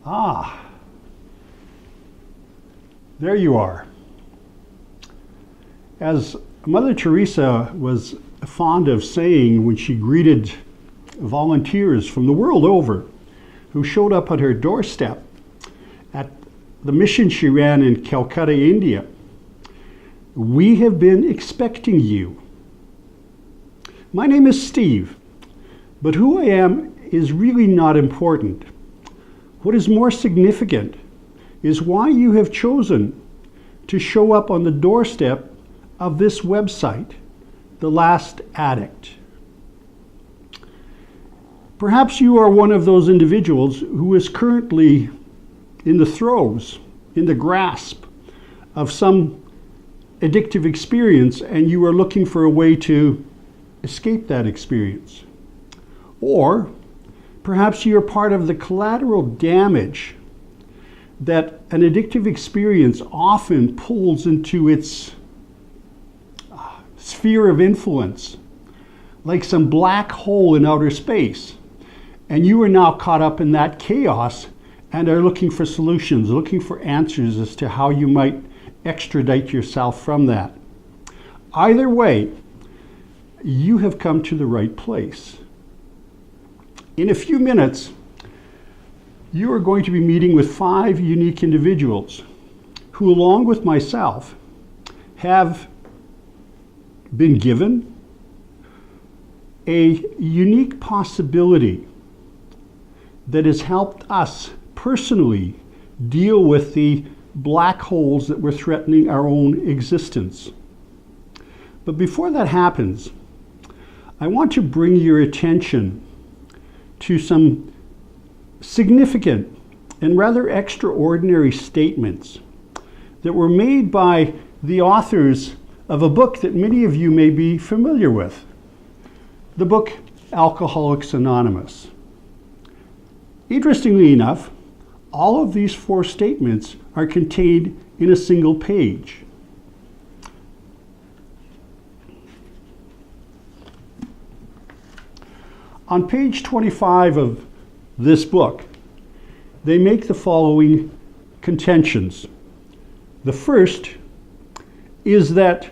Ah, there you are. As Mother Teresa was fond of saying when she greeted volunteers from the world over who showed up at her doorstep at the mission she ran in Calcutta, India, "We have been expecting you." My name is Steve, but who I am is really not important. What is more significant is why you have chosen to show up on the doorstep of this website, The Last Addict. Perhaps you are one of those individuals who is currently in the throes, in the grasp of some addictive experience, and you are looking for a way to escape that experience. Or perhaps you're part of the collateral damage that an addictive experience often pulls into its sphere of influence, like some black hole in outer space. And you are now caught up in that chaos and are looking for solutions, looking for answers as to how you might extradite yourself from that. Either way, you have come to the right place. In a few minutes, you are going to be meeting with 5 unique individuals who, along with myself, have been given a unique possibility that has helped us personally deal with the black holes that were threatening our own existence. But before that happens, I want to bring your attention to some significant and rather extraordinary statements that were made by the authors of a book that many of you may be familiar with, the book Alcoholics Anonymous. Interestingly enough, all of these 4 statements are contained in a single page. On page 25 of this book, they make the following contentions. The first is that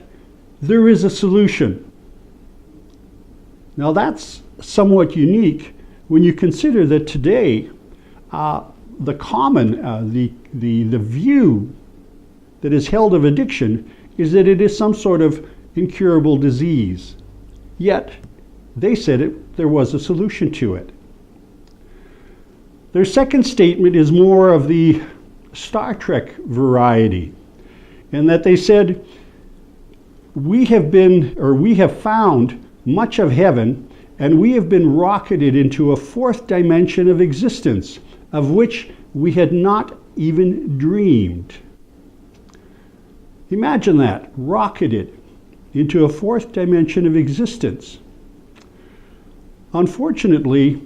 there is a solution. Now that's somewhat unique when you consider that today the view that is held of addiction is that it is some sort of incurable disease. Yet they said there was a solution to it. Their second statement is more of the Star Trek variety, in that they said, we have found much of heaven, and we have been rocketed into a 4th dimension of existence, of which we had not even dreamed. Imagine that, rocketed into a 4th dimension of existence. Unfortunately,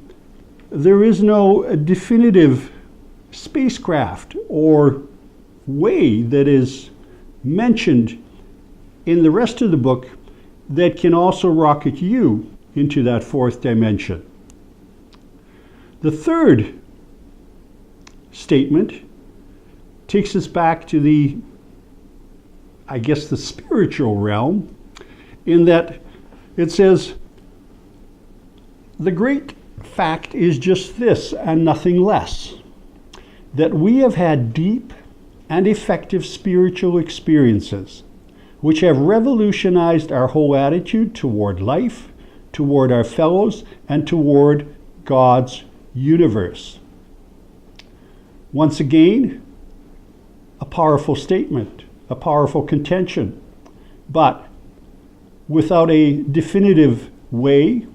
there is no definitive spacecraft or way that is mentioned in the rest of the book that can also rocket you into that 4th dimension. The third statement takes us back to the spiritual realm, in that it says, the great fact is just this and nothing less, that we have had deep and effective spiritual experiences which have revolutionized our whole attitude toward life, toward our fellows, and toward God's universe. Once again, a powerful statement, a powerful contention, but without a definitive way,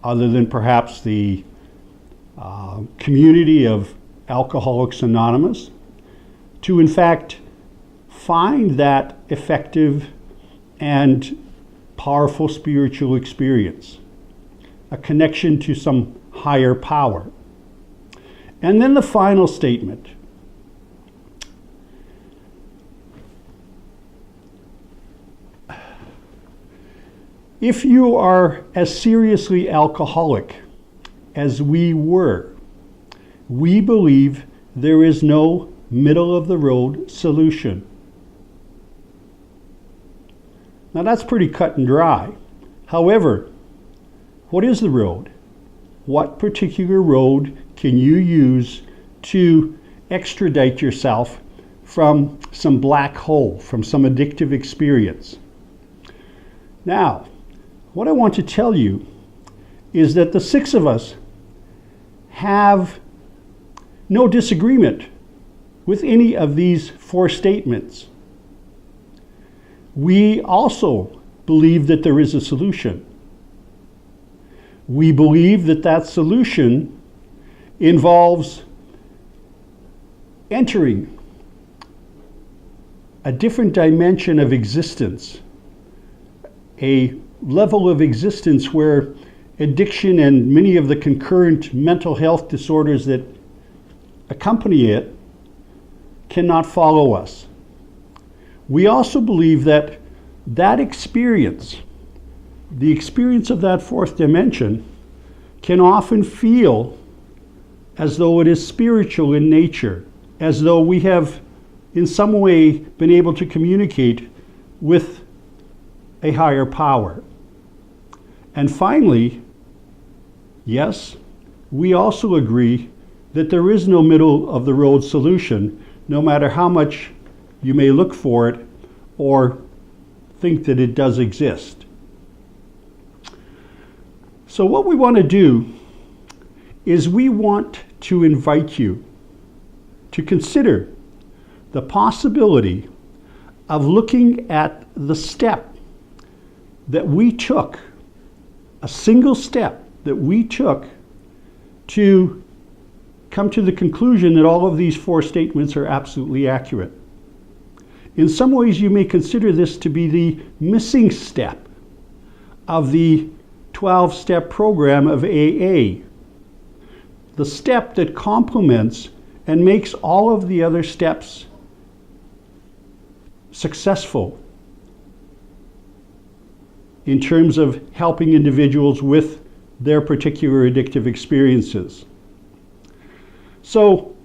other than perhaps the community of Alcoholics Anonymous, to in fact find that effective and powerful spiritual experience, a connection to some higher power. And then the final statement. If you are as seriously alcoholic as we were, We believe there is no middle-of-the-road solution. Now that's pretty cut and dry. However, what is the road? What particular road can you use to extradite yourself from some black hole, from some addictive experience? Now, what I want to tell you is that the six of us have no disagreement with any of these four statements. We also believe that there is a solution. We believe that that solution involves entering a different dimension of existence, a level of existence where addiction and many of the concurrent mental health disorders that accompany it cannot follow us. We also believe that that experience, the experience of that fourth dimension, can often feel as though it is spiritual in nature, as though we have in some way been able to communicate with a higher power. And finally, yes, we also agree that there is no middle-of-the-road solution, no matter how much you may look for it or think that it does exist. So what we want to do is we want to invite you to consider the possibility of looking at the step that we took, a single step that we took to come to the conclusion that all of these four statements are absolutely accurate. In some ways, you may consider this to be the missing step of the 12-step program of AA, the step that complements and makes all of the other steps successful in terms of helping individuals with their particular addictive experiences. So,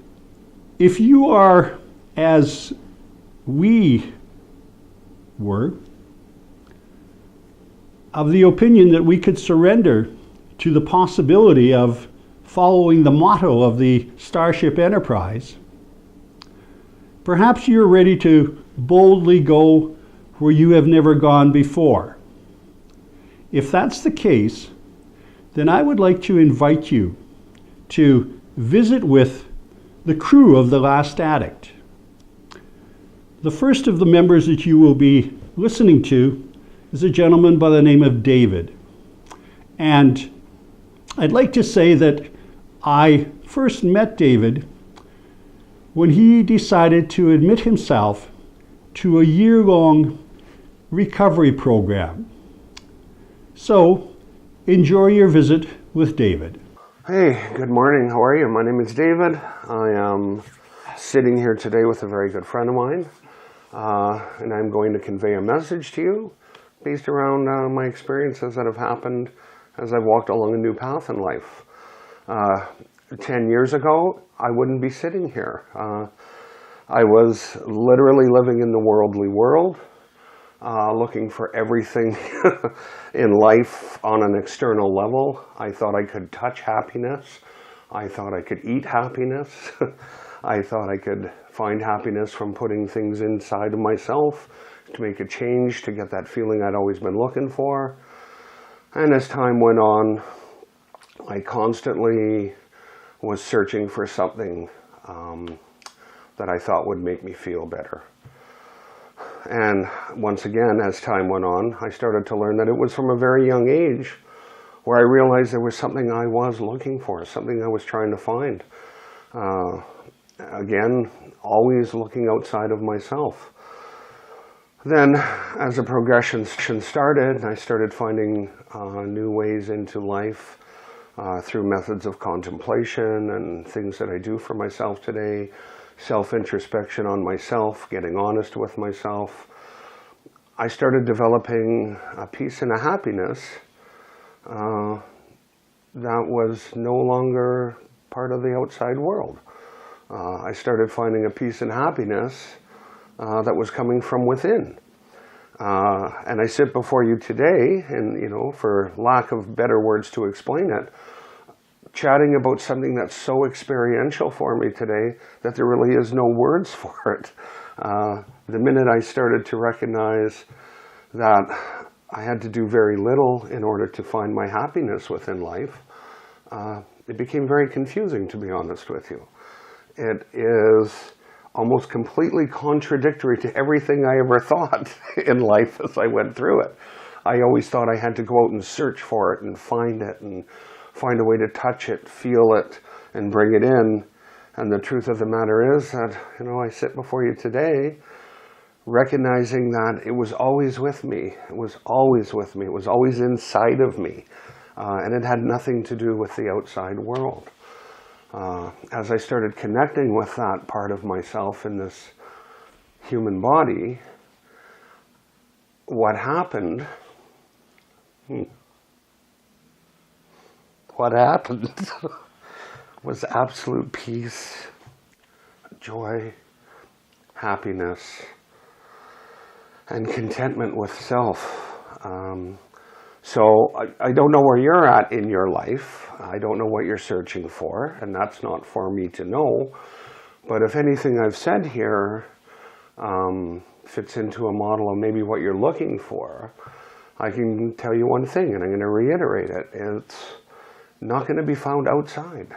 if you are, as we were, of the opinion that we could surrender to the possibility of following the motto of the Starship Enterprise, perhaps you're ready to boldly go where you have never gone before. If that's the case, then I would like to invite you to visit with the crew of The Last Addict. The first of the members that you will be listening to is a gentleman by the name of David. And I'd like to say that I first met David when he decided to admit himself to a year-long recovery program. So, enjoy your visit with David. Hey, good morning. How are you? My name is David. I am sitting here today with a very good friend of mine, and I'm going to convey a message to you based around my experiences that have happened as I've walked along a new path in life. 10 years ago, I wouldn't be sitting here. I was literally living in the worldly world, looking for everything in life on an external level. I thought I could touch happiness. I thought I could eat happiness. I thought I could find happiness from putting things inside of myself to make a change, to get that feeling I'd always been looking for. And as time went on, I constantly was searching for something that I thought would make me feel better. And once again, as time went on, I started to learn that it was from a very young age where I realized there was something I was looking for, something I was trying to find. Again, always looking outside of myself. Then, as the progression started, I started finding new ways into life through methods of contemplation and things that I do for myself today, self-introspection on myself, getting honest with myself. I started developing a peace and a happiness that was no longer part of the outside world. I started finding a peace and happiness that was coming from within. And I sit before you today, and for lack of better words to explain it, chatting about something that's so experiential for me today that there really is no words for it. The minute I started to recognize that I had to do very little in order to find my happiness within life, it became very confusing, to be honest with you. It is almost completely contradictory to everything I ever thought in life as I went through it. I always thought I had to go out and search for it and find a way to touch it, feel it, and bring it in. And the truth of the matter is that, I sit before you today recognizing that it was always with me. It was always with me. It was always inside of me. And it had nothing to do with the outside world. As I started connecting with that part of myself in this human body, what happened was absolute peace, joy, happiness, and contentment with self. So I don't know where you're at in your life. I don't know what you're searching for, and that's not for me to know. But if anything I've said here fits into a model of maybe what you're looking for, I can tell you one thing, and I'm going to reiterate it. It's not going to be found outside.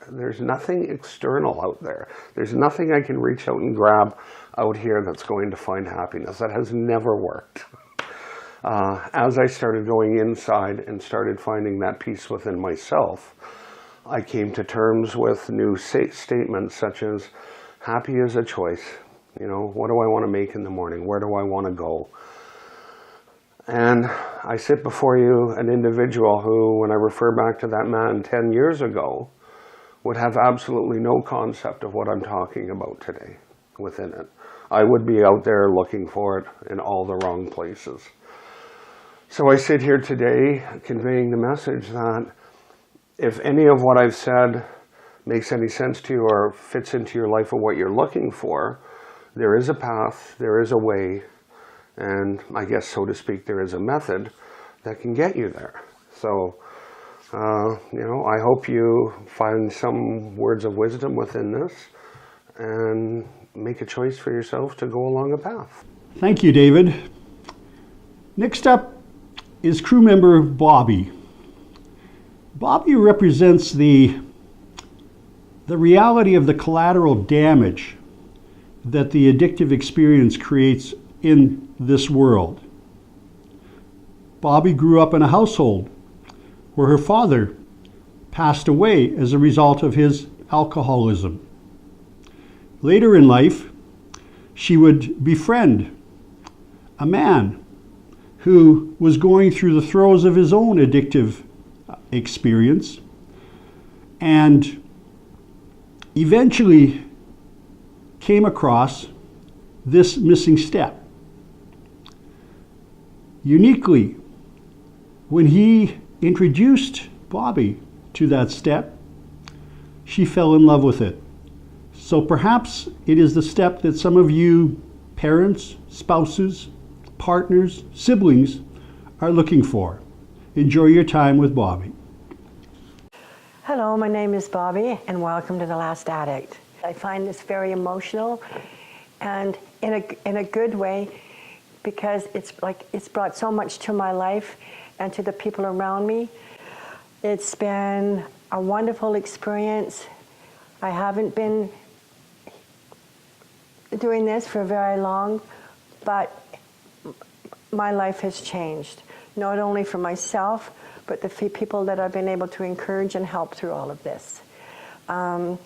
There's nothing external out there. There's nothing I can reach out and grab out here that's going to find happiness. That has never worked. As I started going inside and started finding that peace within myself, I came to terms with new statements such as, happy is a choice. What do I want to make in the morning? Where do I want to go? And I sit before you an individual who, when I refer back to that man 10 years ago, would have absolutely no concept of what I'm talking about today within it. I would be out there looking for it in all the wrong places. So I sit here today conveying the message that if any of what I've said makes any sense to you or fits into your life or what you're looking for, there is a path, there is a way, and I guess, so to speak, there is a method that can get you there. So, I hope you find some words of wisdom within this and make a choice for yourself to go along a path. Thank you, David. Next up is crew member Bobby. Bobby represents the reality of the collateral damage that the addictive experience creates in this world. Bobby grew up in a household where her father passed away as a result of his alcoholism. Later in life, she would befriend a man who was going through the throes of his own addictive experience, and eventually came across this missing step. Uniquely, when he introduced Bobby to that step, she fell in love with it. So perhaps it is the step that some of you parents, spouses, partners, siblings are looking for. Enjoy your time with Bobby. Hello, my name is Bobby, and welcome to The Last Addict. I find this very emotional, and in a good way, because it's brought so much to my life and to the people around me. It's been a wonderful experience. I haven't been doing this for very long, but my life has changed, not only for myself, but the few people that I've been able to encourage and help through all of this. I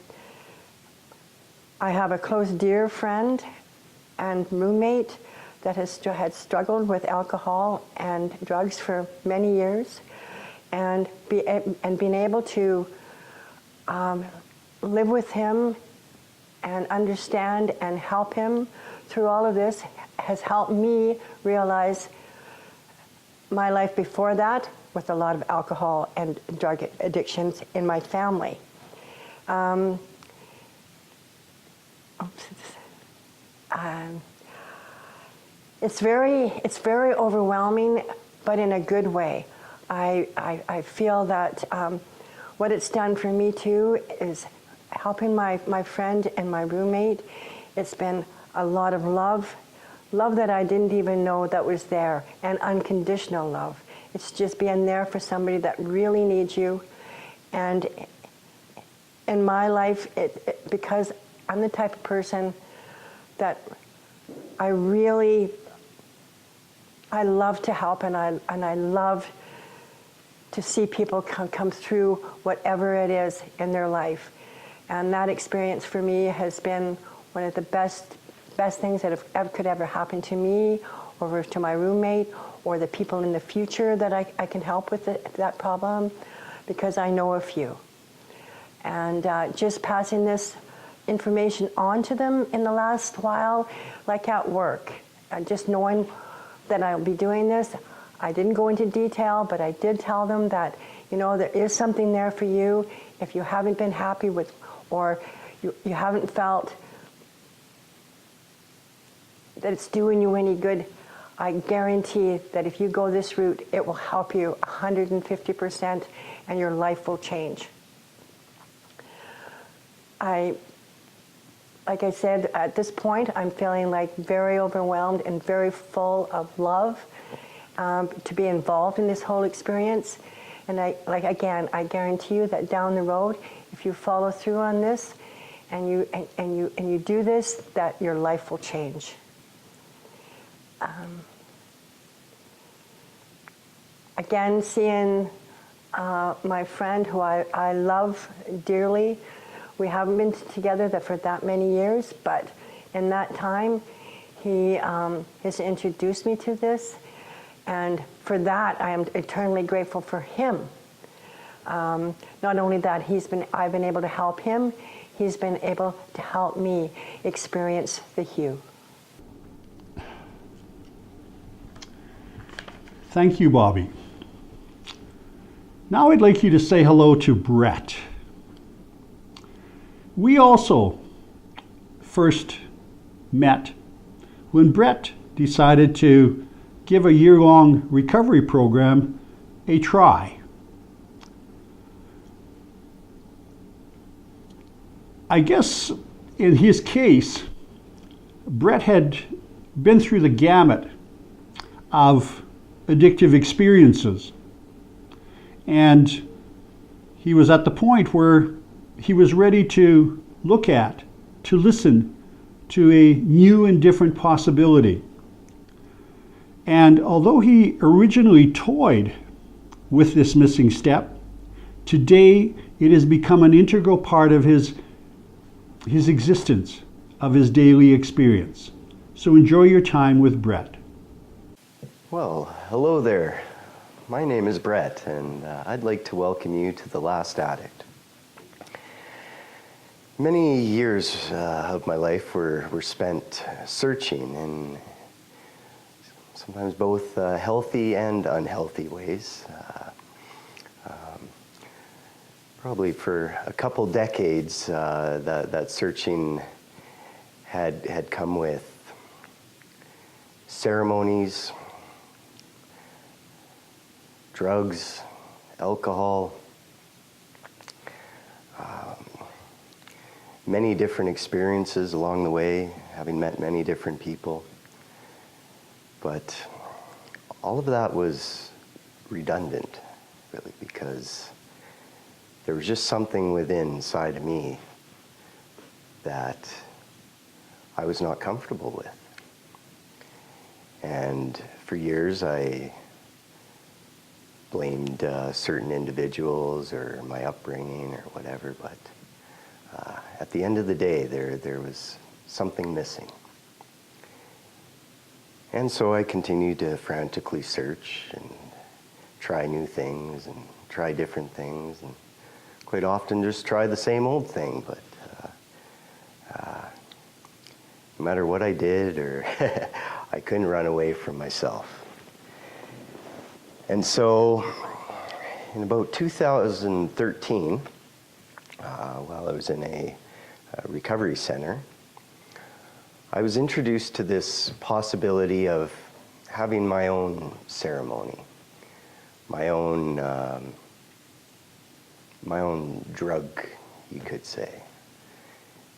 have a close, dear friend and roommate that had struggled with alcohol and drugs for many years, and being able to live with him and understand and help him through all of this has helped me realize my life before that with a lot of alcohol and drug addictions in my family. Um, oops, it's very overwhelming, but in a good way. I feel that what it's done for me too is helping my friend and my roommate. It's been a lot of love that I didn't even know that was there, and unconditional love. It's just being there for somebody that really needs you. And in my life, because I'm the type of person that I love to help, and I love to see people come through whatever it is in their life. And that experience for me has been one of the best things that could ever happen to me, or to my roommate, or the people in the future that I can help with that problem, because I know a few. And just passing this information on to them in the last while, like at work, just knowing that I'll be doing this. I didn't go into detail, but I did tell them that, there is something there for you if you haven't been happy with, or you haven't felt that it's doing you any good. I guarantee that if you go this route, it will help you 150%, and your life will change. Like I said, at this point, I'm feeling like very overwhelmed and very full of love to be involved in this whole experience. And I guarantee you that down the road, if you follow through on this and you do this, that your life will change. Again, seeing my friend who I love dearly. We haven't been together for that many years, but in that time, he has introduced me to this, and for that, I am eternally grateful for him. Not only that, I've been able to help him, he's been able to help me experience the hue. Thank you, Bobby. Now I'd like you to say hello to Brett. We also first met when Brett decided to give a year-long recovery program a try. I guess in his case, Brett had been through the gamut of addictive experiences, and he was at the point where he was ready to listen to a new and different possibility. And although he originally toyed with this missing step, today it has become an integral part of his existence, of his daily experience. So enjoy your time with Brett. Well, hello there. My name is Brett, and I'd like to welcome you to The Last Addict. Many years of my life were spent searching in sometimes both healthy and unhealthy ways. Probably for a couple decades, that searching had come with ceremonies, drugs, alcohol, many different experiences along the way, having met many different people. But all of that was redundant, really, because there was just something inside of me that I was not comfortable with. And for years I blamed certain individuals or my upbringing or whatever, but at the end of the day, there was something missing. And so I continued to frantically search and try new things and try different things, and quite often just try the same old thing, but no matter what I did, or I couldn't run away from myself. And so in about 2013, while I was in a recovery center, I was introduced to this possibility of having my own ceremony, my own drug, you could say.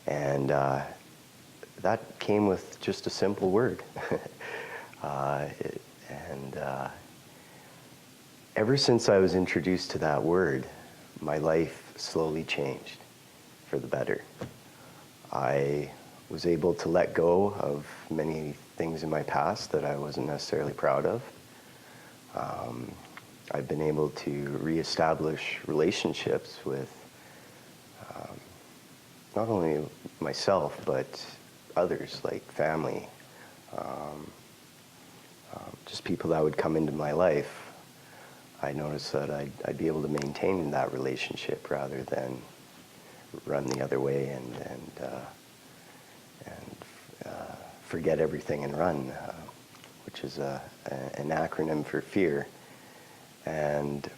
And that came with just a simple word. Ever since I was introduced to that word, my life slowly changed for the better. I was able to let go of many things in my past that I wasn't necessarily proud of. I've been able to reestablish relationships with not only myself, but others, like family, just people that would come into my life. I noticed that I'd be able to maintain that relationship rather than run the other way and forget everything and run, which is an acronym for fear. And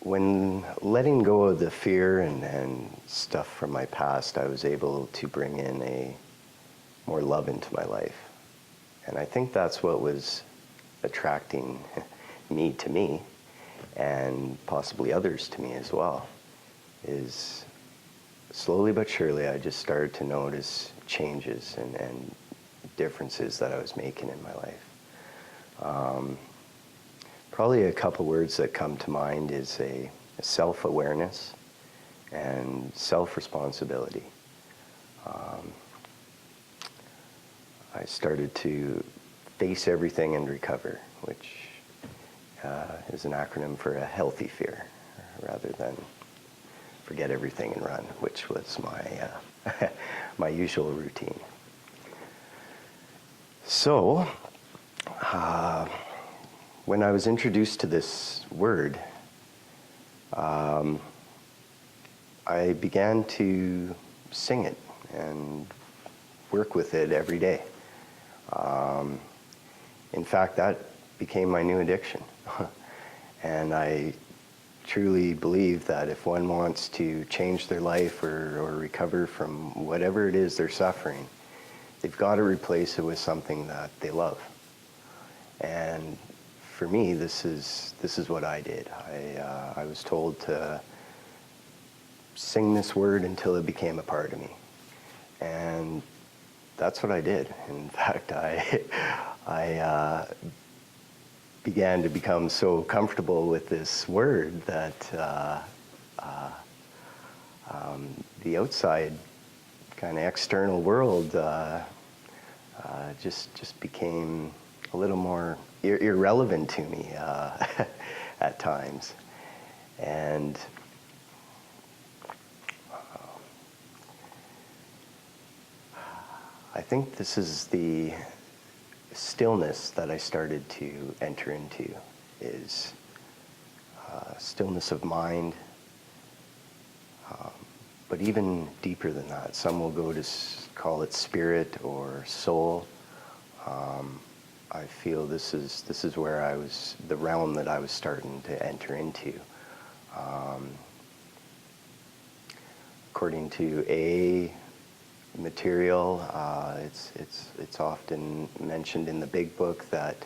when letting go of the fear and stuff from my past, I was able to bring in a more love into my life. And I think that's what was attracting me to me, and possibly others to me as well, is slowly but surely I just started to notice changes and differences that I was making in my life. Probably a couple words that come to mind is a self-awareness and self-responsibility. I started to face everything and recover, which is an acronym for a healthy fear, rather than forget everything and run, which was my my usual routine. So, when I was introduced to this word, I began to sing it and work with it every day. In fact, that became my new addiction. And I truly believe that if one wants to change their life or recover from whatever it is they're suffering, they've got to replace it with something that they love. And for me, this is what I did. I was told to sing this word until it became a part of me. And that's what I did. In fact, I began to become so comfortable with this word that the outside kind of external world just became a little more irrelevant to me at times. And I think this is the stillness that I started to enter into, is stillness of mind, but even deeper than that. Some will go to call it spirit or soul. I feel this is where I was, the realm that I was starting to enter into. According to AA material, it's often mentioned in the big book that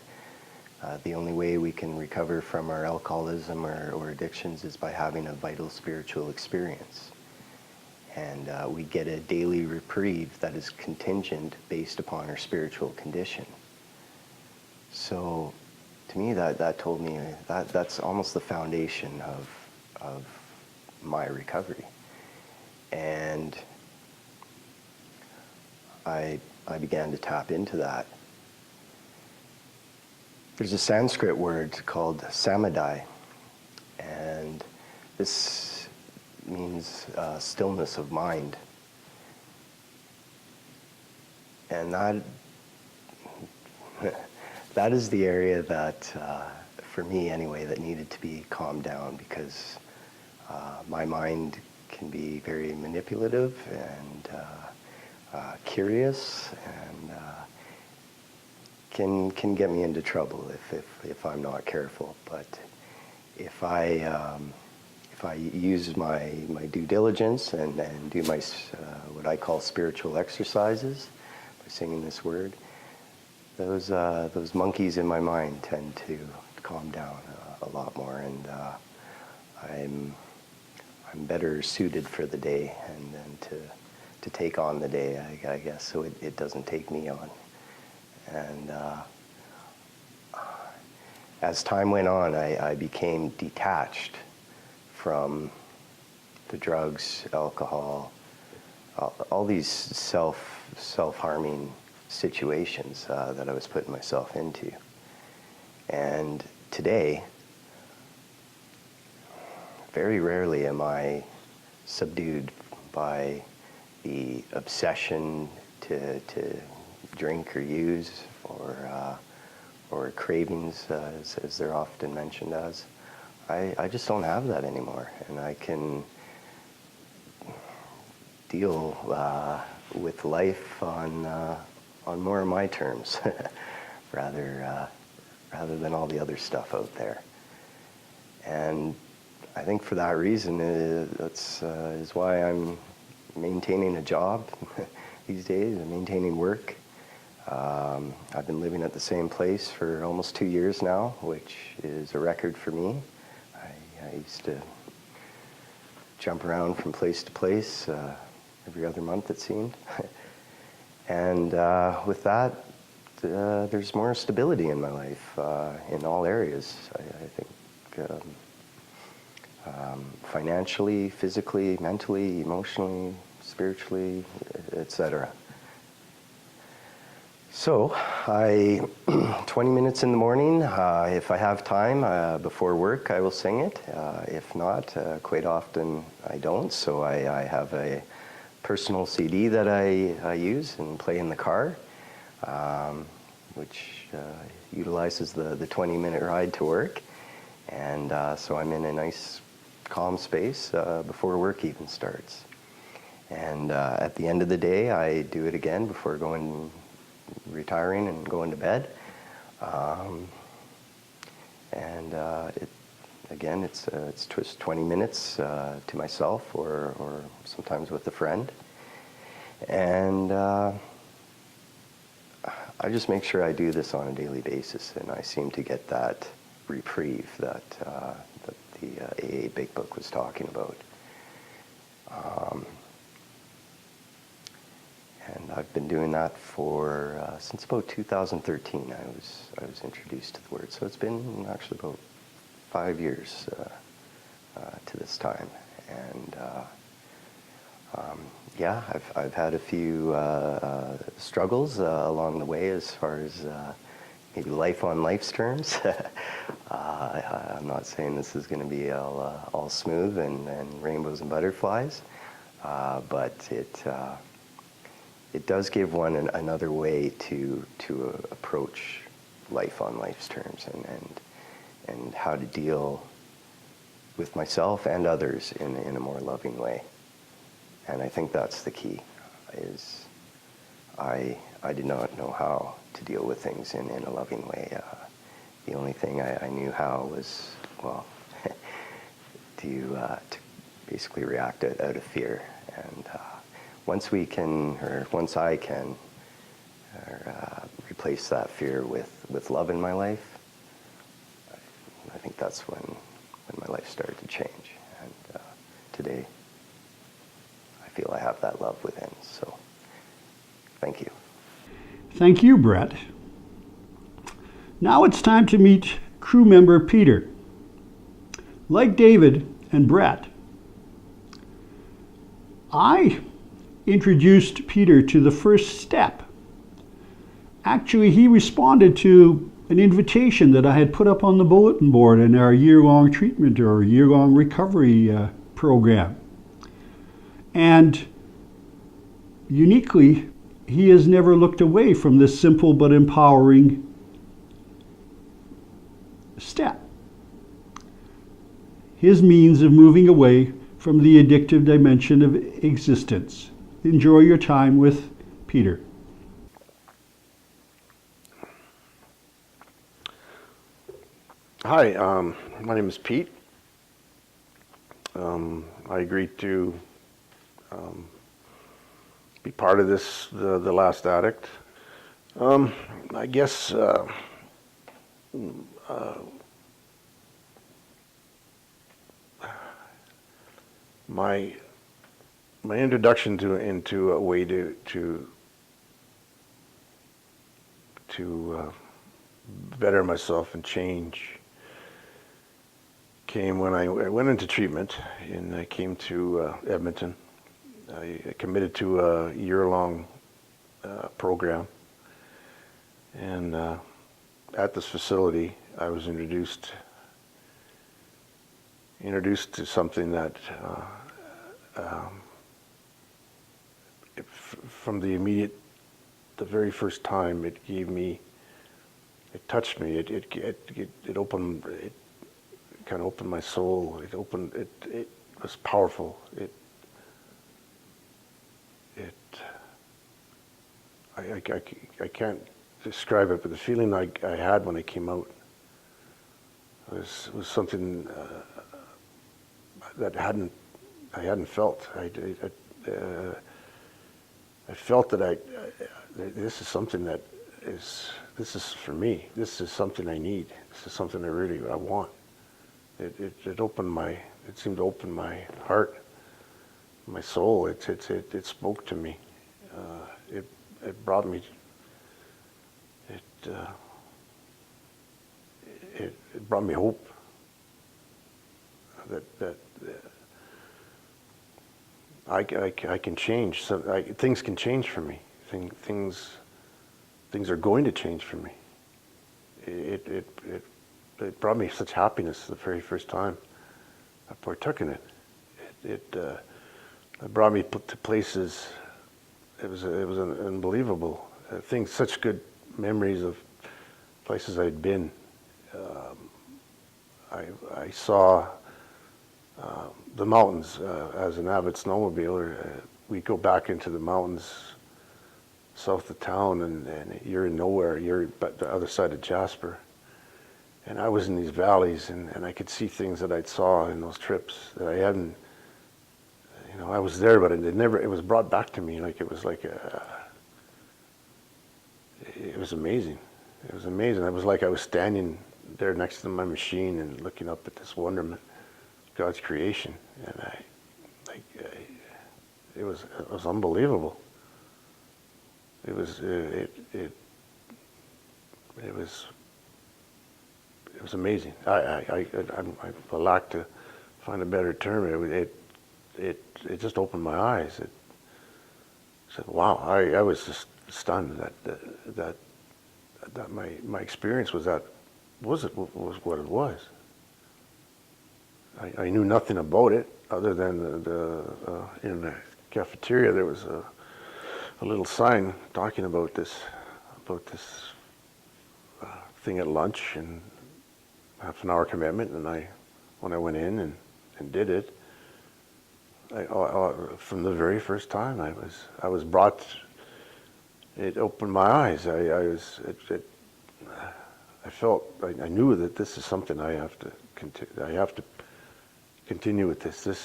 the only way we can recover from our alcoholism or addictions is by having a vital spiritual experience. And we get a daily reprieve that is contingent based upon our spiritual condition. So to me, that told me that's almost the foundation of my recovery. And I began to tap into that. There's a Sanskrit word called samadhi, and this means stillness of mind. And that is the area that, for me anyway, that needed to be calmed down, because my mind can be very manipulative and curious, and can get me into trouble if I'm not careful. But if I if I use my due diligence and do my what I call spiritual exercises by singing this word, those monkeys in my mind tend to calm down a lot more, and I'm better suited for the day and then to take on the day, I guess, so it doesn't take me on. And as time went on, I became detached from the drugs, alcohol, all these self-harming situations that I was putting myself into. And today, very rarely am I subdued by the obsession to drink or use, or cravings, as they're often mentioned as. I just don't have that anymore, and I can deal with life on more of my terms, rather than all the other stuff out there. And I think for that reason, that's is why I'm maintaining a job these days and maintaining work. I've been living at the same place for almost 2 years now, which is a record for me. I used to jump around from place to place every other month, it seemed. And with that, there's more stability in my life in all areas. I think financially, physically, mentally, emotionally, spiritually, etc. So, 20 minutes in the morning, if I have time before work, I will sing it. If not, quite often I don't. So I have a personal CD that I use and play in the car, which utilizes the 20-minute ride to work. And so I'm in a nice, calm space before work even starts. And at the end of the day, I do it again before retiring and going to bed. It's just 20 minutes to myself or sometimes with a friend. And I just make sure I do this on a daily basis, and I seem to get that reprieve that the AA Big Book was talking about. And I've been doing that for since about 2013. I was introduced to the word, so it's been actually about 5 years to this time. And I've had a few struggles along the way as far as maybe life on life's terms. I'm not saying this is going to be all smooth and rainbows and butterflies, but it does give one another way to approach life on life's terms and how to deal with myself and others in a more loving way. And I think that's the key, is I did not know how to deal with things in a loving way. The only thing I knew how was, well, to basically react out of fear. And once I can replace that fear with love in my life, I think that's when my life started to change. And today, I feel I have that love within. So, thank you. Thank you, Brett. Now it's time to meet crew member Peter. Like David and Brett, I introduced Peter to the first step. Actually, he responded to an invitation that I had put up on the bulletin board in our year-long treatment or year-long recovery program. And uniquely, he has never looked away from this simple but empowering step. His means of moving away from the addictive dimension of existence. Enjoy your time with Peter. Hi, my name is Pete. I agreed to be part of this, the Last Addict. I guess my introduction into a way to better myself and change came when I went into treatment, and I came to Edmonton. I committed to a year-long program, and at this facility, I was introduced to something that, from the very first time, it touched me. It opened. It kind of opened my soul. It was powerful. I can't describe it, but the feeling I had when I came out was something that I hadn't felt. I felt that this is something this is for me. This is something I need. This is something I want. It seemed to open my heart, my soul. It spoke to me. It brought me. It brought me hope. That I can change. Things can change for me. Things are going to change for me. It brought me such happiness the very first time I partook in it. It brought me to places. It was unbelievable things. Such good memories of places I'd been. I saw the mountains as an avid snowmobiler. We go back into the mountains south of town, and you're in nowhere. You're at the other side of Jasper. And I was in these valleys, and I could see things that I'd saw in those trips that I hadn't. I was there, but it was brought back to me. It was amazing. It was amazing. It was like I was standing there next to my machine and looking up at this wonderment, God's creation, and it was unbelievable. It was amazing. I lack to find a better term. It just opened my eyes. It said, "Wow!" I was just stunned that my experience was what it was. I knew nothing about it other than in the cafeteria there was a little sign talking about this thing at lunch and half an hour commitment, and when I went in and did it, from the very first time I was brought. It opened my eyes. I felt I knew that this is something I have to continue with this. It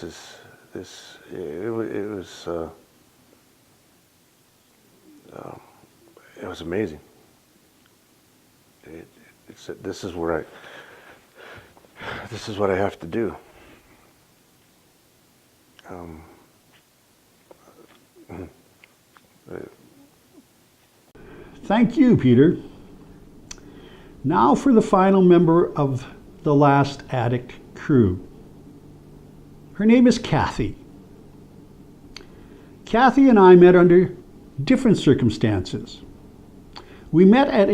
was amazing. It said, this is what I have to do. Thank you, Peter. Now for the final member of the Last Addict crew. Her name is Kathy. Kathy and I met under different circumstances. We met at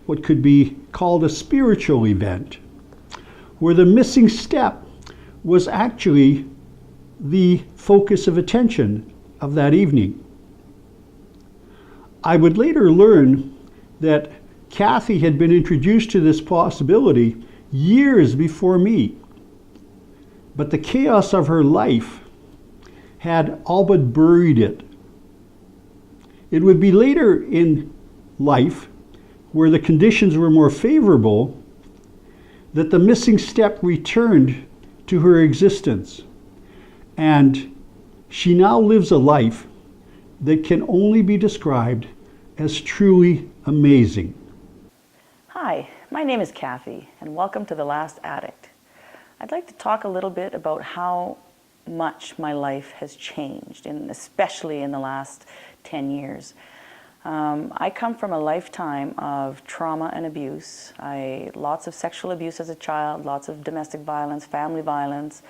what could be called a spiritual event, where the missing step was actually the focus of attention of that evening. I would later learn that Kathy had been introduced to this possibility years before me, but the chaos of her life had all but buried it. It would be later in life, where the conditions were more favorable, that the missing step returned to her existence, and she now lives a life that can only be described as truly amazing. Hi, my name is Kathy, and welcome to The Last Addict. I'd like to talk a little bit about how much my life has changed, and especially in the last 10 years. I come from a lifetime of trauma and abuse. Lots of sexual abuse as a child, lots of domestic violence, family violence,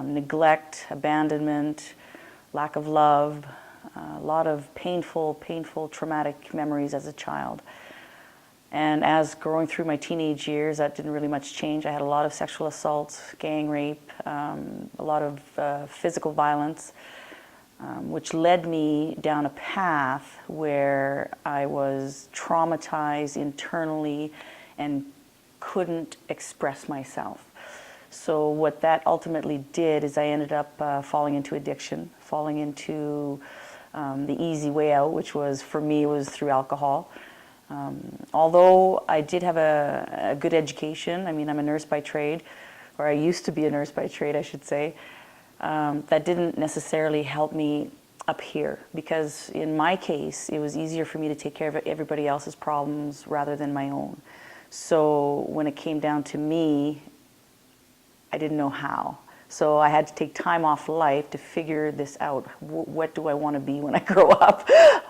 neglect, abandonment, lack of love, a lot of painful, traumatic memories as a child. And as growing through my teenage years, that didn't really much change. I had a lot of sexual assaults, gang rape, a lot of physical violence, which led me down a path where I was traumatized internally and couldn't express myself. So what that ultimately did is I ended up falling into addiction, falling into the easy way out, which was, for me, was through alcohol. Although I did have a good education, I mean, I'm a nurse by trade, or I used to be a nurse by trade, I should say, that didn't necessarily help me up here, because in my case, it was easier for me to take care of everybody else's problems rather than my own. So when it came down to me, I didn't know how. So I had to take time off life to figure this out. What do I want to be when I grow up?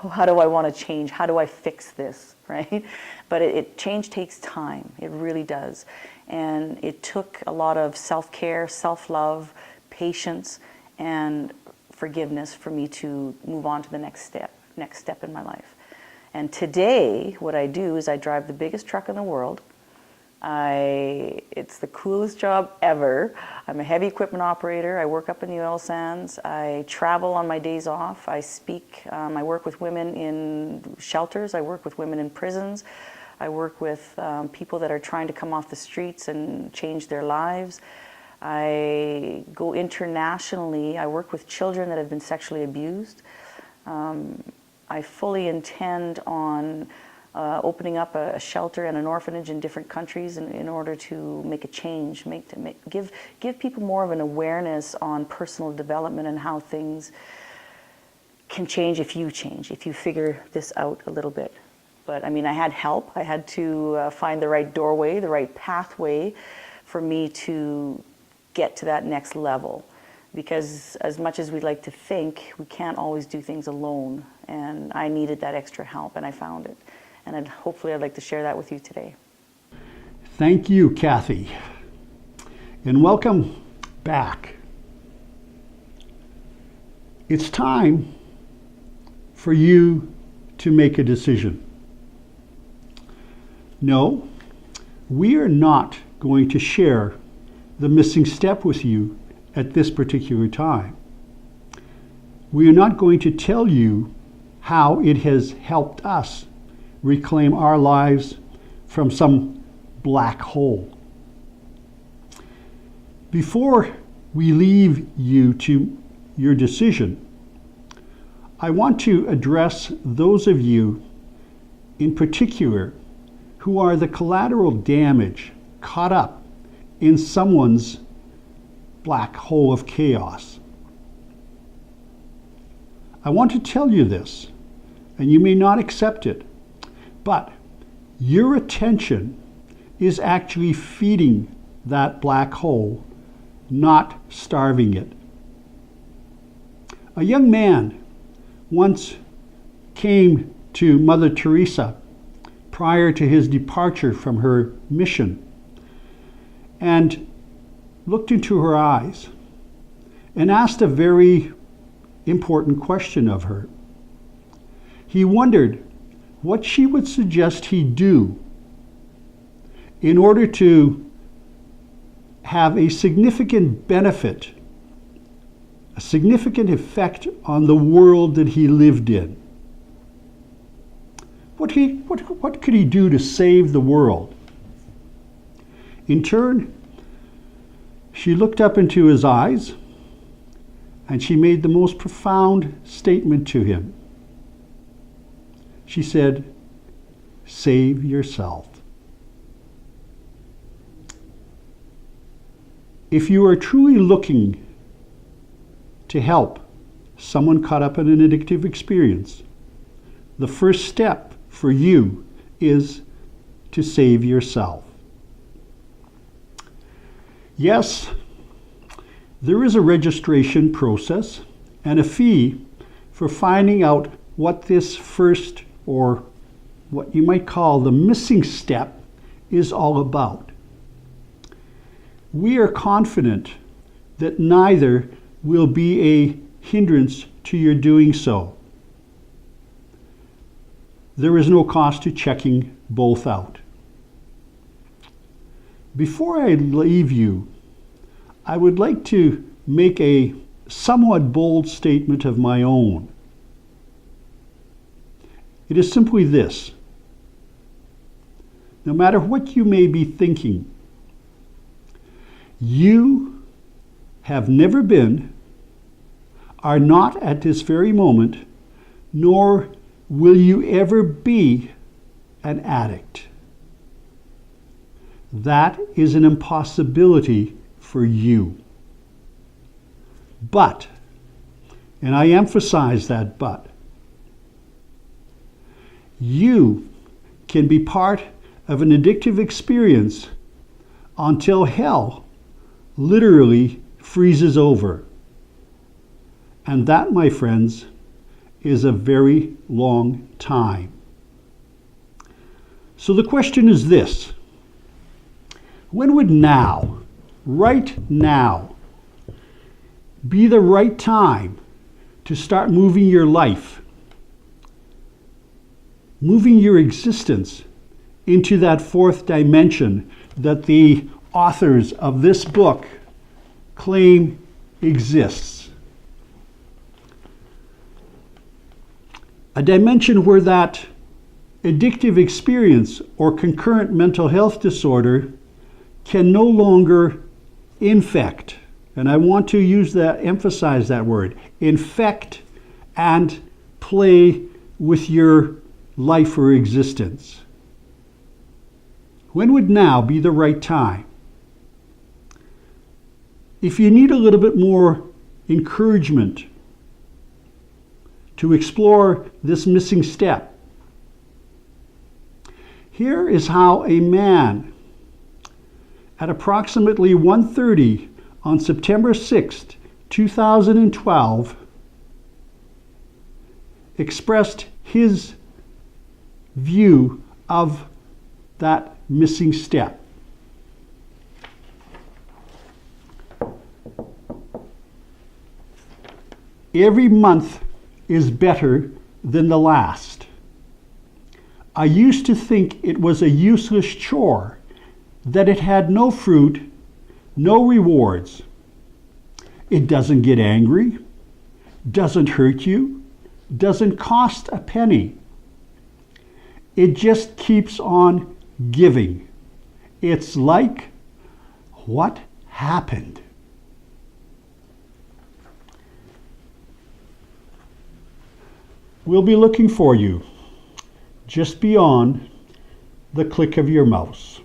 How do I want to change? How do I fix this, right? But change takes time. It really does. And it took a lot of self-care, self-love, patience, and forgiveness for me to move on to the next step in my life. And today, what I do is I drive the biggest truck in the world. It's the coolest job ever. I'm a heavy equipment operator. I work up in the oil sands. I travel on my days off. I speak. I work with women in shelters. I work with women in prisons. I work with people that are trying to come off the streets and change their lives. I go internationally. I work with children that have been sexually abused. I fully intend on opening up a shelter and an orphanage in different countries in order to make a change, give people more of an awareness on personal development and how things can change, if you figure this out a little bit. But I mean, I had help. I had to find the right doorway, the right pathway for me to get to that next level. Because as much as we like to think, we can't always do things alone. And I needed that extra help, and I found it. And hopefully I'd like to share that with you today. Thank you, Kathy. And welcome back. It's time for you to make a decision. No, we are not going to share the missing step with you at this particular time. We are not going to tell you how it has helped us reclaim our lives from some black hole. Before we leave you to your decision, I want to address those of you in particular who are the collateral damage caught up in someone's black hole of chaos. I want to tell you this, and you may not accept it, but your attention is actually feeding that black hole, not starving it. A young man once came to Mother Teresa prior to his departure from her mission and looked into her eyes and asked a very important question of her. He wondered what she would suggest he do in order to have a significant benefit, a significant effect on the world that he lived in. What could he do to save the world? In turn, she looked up into his eyes and she made the most profound statement to him. She said, "Save yourself." If you are truly looking to help someone caught up in an addictive experience, the first step for you is to save yourself. Yes, there is a registration process and a fee for finding out what this first, or what you might call the missing step, is all about. We are confident that neither will be a hindrance to your doing so. There is no cost to checking both out. Before I leave you, I would like to make a somewhat bold statement of my own. It is simply this: no matter what you may be thinking, you have never been, are not at this very moment, nor will you ever be an addict. That is an impossibility for you. But, and I emphasize that but, you can be part of an addictive experience until hell literally freezes over. And that, my friends, is a very long time. So the question is this: when would now, right now, be the right time to start moving your life, moving your existence into that fourth dimension that the authors of this book claim exists? A dimension where that addictive experience or concurrent mental health disorder can no longer infect, and I want to use that, emphasize that word, infect and play with your life or existence. When would now be the right time? If you need a little bit more encouragement to explore this missing step, here is how a man at approximately 1:30 on September 6th, 2012, expressed his view of that missing step. Every month is better than the last. I used to think it was a useless chore, that it had no fruit, no rewards. It doesn't get angry, doesn't hurt you, doesn't cost a penny. It just keeps on giving. It's like, what happened? We'll be looking for you just beyond the click of your mouse.